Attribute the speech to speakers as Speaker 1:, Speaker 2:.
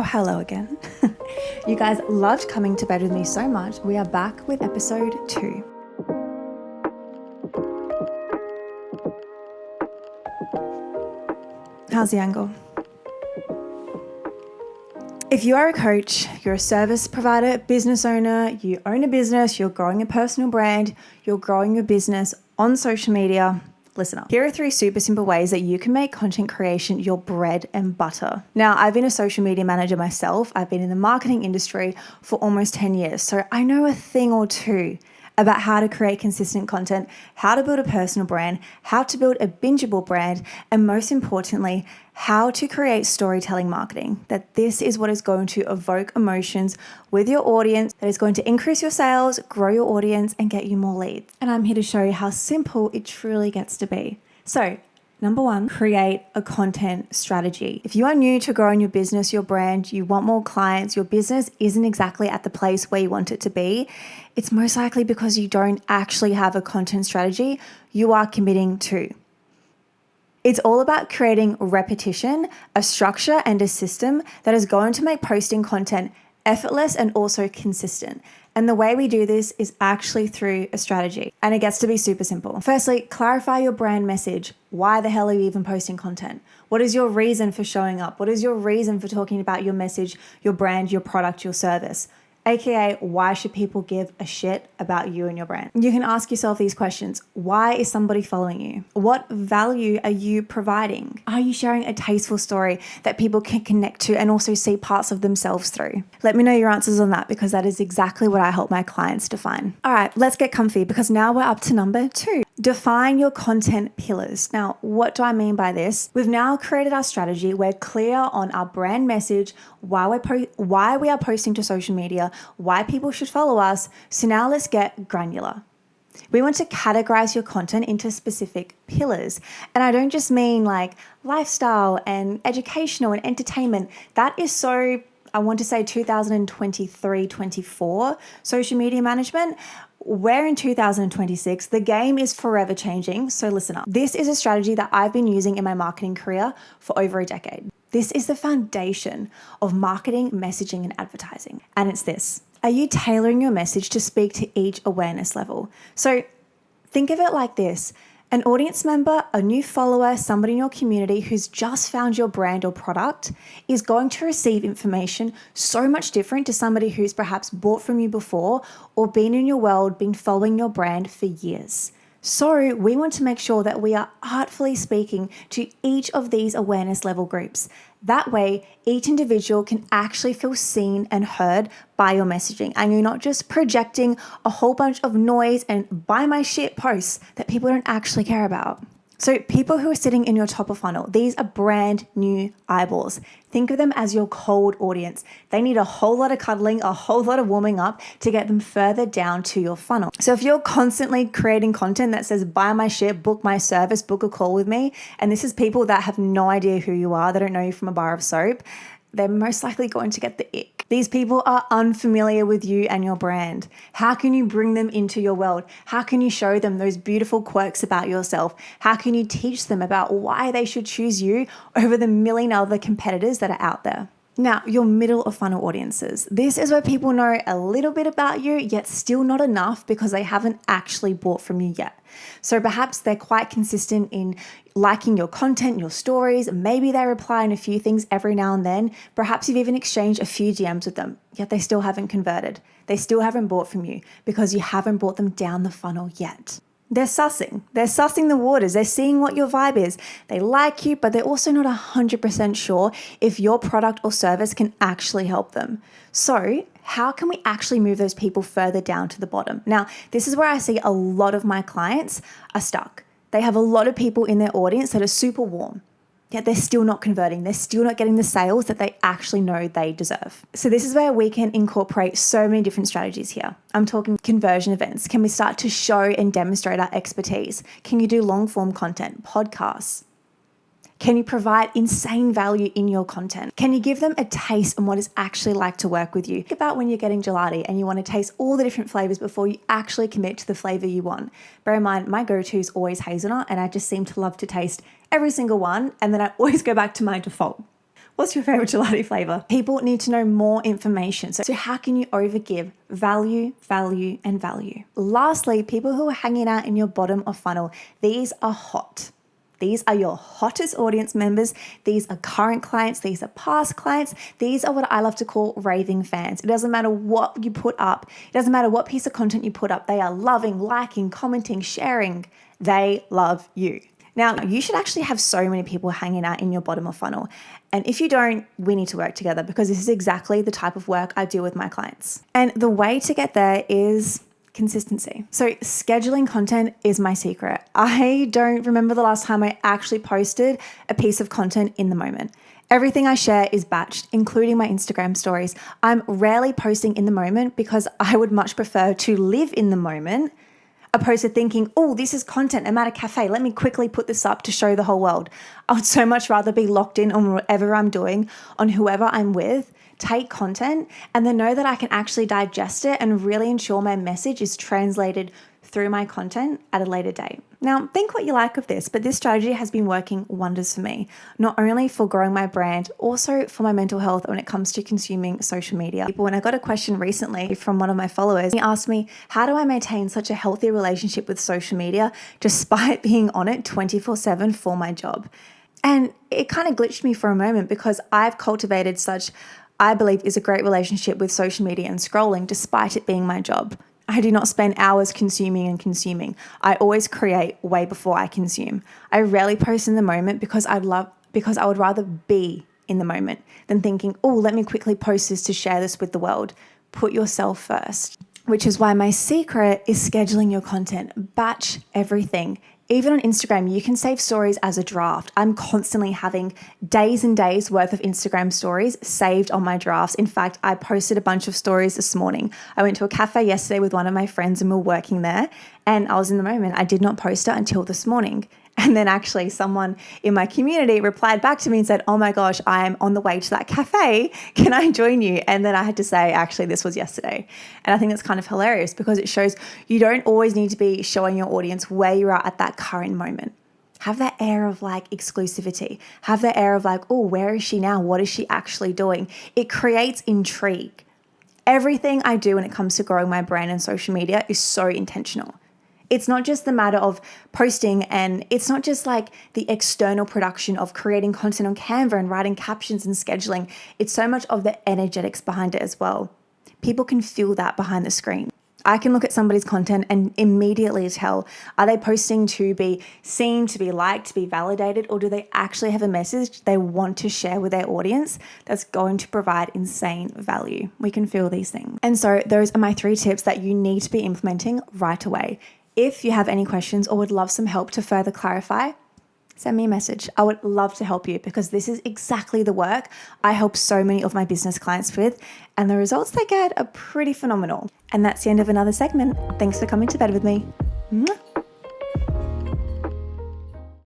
Speaker 1: hello again. You guys loved coming to bed with me so much. We are back with episode 2. How's the angle? If you are a coach, you're a service provider, business owner, you own a business, you're growing a personal brand, you're growing your business on social media, listen up. Here are 3 super simple ways that you can make content creation your bread and butter. Now, I've been a social media manager myself. I've been in the marketing industry for almost 10 years. So I know a thing or two about how to create consistent content, how to build a personal brand, how to build a bingeable brand, and most importantly, how to create storytelling marketing. That this is what is going to evoke emotions with your audience, that is going to increase your sales, grow your audience, and get you more leads. And I'm here to show you how simple it truly gets to be. So, number 1, create a content strategy. If you are new to growing your business, your brand, you want more clients, your business isn't exactly at the place where you want it to be, it's most likely because you don't actually have a content strategy you are committing to. It's all about creating repetition, a structure, and a system that is going to make posting content effortless and also consistent. And the way we do this is actually through a strategy. And it gets to be super simple. Firstly, clarify your brand message. Why the hell are you even posting content? What is your reason for showing up? What is your reason for talking about your message, your brand, your product, your service? AKA, why should people give a shit about you and your brand? You can ask yourself these questions. Why is somebody following you? What value are you providing? Are you sharing a tasteful story that people can connect to and also see parts of themselves through? Let me know your answers on that, because that is exactly what I help my clients define. All right, let's get comfy, because now we're up to number 2. Define your content pillars. Now, what do I mean by this? We've now created our strategy. We're clear on our brand message, why we are posting to social media, why people should follow us. So now let's get granular. We want to categorize your content into specific pillars. And I don't just mean like lifestyle and educational and entertainment. That is so, I want to say 2023-24 social media management. We're in 2026. The game is forever changing. So listen up. This is a strategy that I've been using in my marketing career for over a decade. This is the foundation of marketing, messaging, and advertising. And it's this. Are you tailoring your message to speak to each awareness level? So think of it like this. An audience member, a new follower, somebody in your community who's just found your brand or product is going to receive information so much different to somebody who's perhaps bought from you before or been in your world, been following your brand for years. So we want to make sure that we are artfully speaking to each of these awareness level groups. That way, each individual can actually feel seen and heard by your messaging. And you're not just projecting a whole bunch of noise and buy my shit posts that people don't actually care about. So people who are sitting in your top of funnel, these are brand new eyeballs. Think of them as your cold audience. They need a whole lot of cuddling, a whole lot of warming up to get them further down to your funnel. So if you're constantly creating content that says, buy my shit, book my service, book a call with me, and this is people that have no idea who you are, they don't know you from a bar of soap, they're most likely going to get the ick. These people are unfamiliar with you and your brand. How can you bring them into your world? How can you show them those beautiful quirks about yourself? How can you teach them about why they should choose you over the million other competitors that are out there? Now, your middle of funnel audiences. This is where people know a little bit about you, yet still not enough because they haven't actually bought from you yet. So perhaps they're quite consistent in liking your content, your stories. Maybe they reply on a few things every now and then. Perhaps you've even exchanged a few DMs with them, yet they still haven't converted. They still haven't bought from you because you haven't brought them down the funnel yet. They're sussing the waters. They're seeing what your vibe is. They like you, but they're also not 100% sure if your product or service can actually help them. So how can we actually move those people further down to the bottom? Now, this is where I see a lot of my clients are stuck. They have a lot of people in their audience that are super warm, yet they're still not converting. They're still not getting the sales that they actually know they deserve. So this is where we can incorporate so many different strategies here. I'm talking conversion events. Can we start to show and demonstrate our expertise? Can you do long form content, podcasts? Can you provide insane value in your content? Can you give them a taste on what it's actually like to work with you? Think about when you're getting gelati and you want to taste all the different flavors before you actually commit to the flavor you want. Bear in mind, my go-to is always hazelnut, and I just seem to love to taste every single one, and then I always go back to my default. What's your favorite gelati flavor? People need to know more information. So how can you overgive value, value, and value? Lastly, people who are hanging out in your bottom of funnel, these are hot. These are your hottest audience members. These are current clients. These are past clients. These are what I love to call raving fans. It doesn't matter what you put up. It doesn't matter what piece of content you put up. They are loving, liking, commenting, sharing. They love you. Now, you should actually have so many people hanging out in your bottom of funnel. And if you don't, we need to work together because this is exactly the type of work I do with my clients. And the way to get there is consistency. So scheduling content is my secret. I don't remember the last time I actually posted a piece of content in the moment. Everything I share is batched, including my Instagram stories. I'm rarely posting in the moment because I would much prefer to live in the moment opposed to thinking, oh, this is content. I'm at a cafe. Let me quickly put this up to show the whole world. I would so much rather be locked in on whatever I'm doing, on whoever I'm with, take content, and then know that I can actually digest it and really ensure my message is translated through my content at a later date. Now, think what you like of this, but this strategy has been working wonders for me, not only for growing my brand, also for my mental health when it comes to consuming social media. When I got a question recently from one of my followers, he asked me, how do I maintain such a healthy relationship with social media despite being on it 24/7 for my job? And it kind of glitched me for a moment because I've cultivated such, I believe, is a great relationship with social media and scrolling despite it being my job. I do not spend hours consuming. I always create way before I consume. I rarely post in the moment because I would rather be in the moment than thinking, oh, let me quickly post this to share this with the world. Put yourself first, which is why my secret is scheduling your content. Batch everything. Even on Instagram, you can save stories as a draft. I'm constantly having days and days worth of Instagram stories saved on my drafts. In fact, I posted a bunch of stories this morning. I went to a cafe yesterday with one of my friends and we were working there, and I was in the moment. I did not post it until this morning. And then actually someone in my community replied back to me and said, oh my gosh, I am on the way to that cafe. Can I join you? And then I had to say, actually, this was yesterday. And I think that's kind of hilarious because it shows you don't always need to be showing your audience where you are at that current moment. Have that air of like exclusivity. Have that air of like, oh, where is she now? What is she actually doing? It creates intrigue. Everything I do when it comes to growing my brand and social media is so intentional. It's not just the matter of posting, and it's not just like the external production of creating content on Canva and writing captions and scheduling. It's so much of the energetics behind it as well. People can feel that behind the screen. I can look at somebody's content and immediately tell, are they posting to be seen, to be liked, to be validated, or do they actually have a message they want to share with their audience that's going to provide insane value? We can feel these things. And so those are my 3 tips that you need to be implementing right away. If you have any questions or would love some help to further clarify, send me a message. I would love to help you because this is exactly the work I help so many of my business clients with, and the results they get are pretty phenomenal. And that's the end of another segment. Thanks for coming to bed with me. Mwah.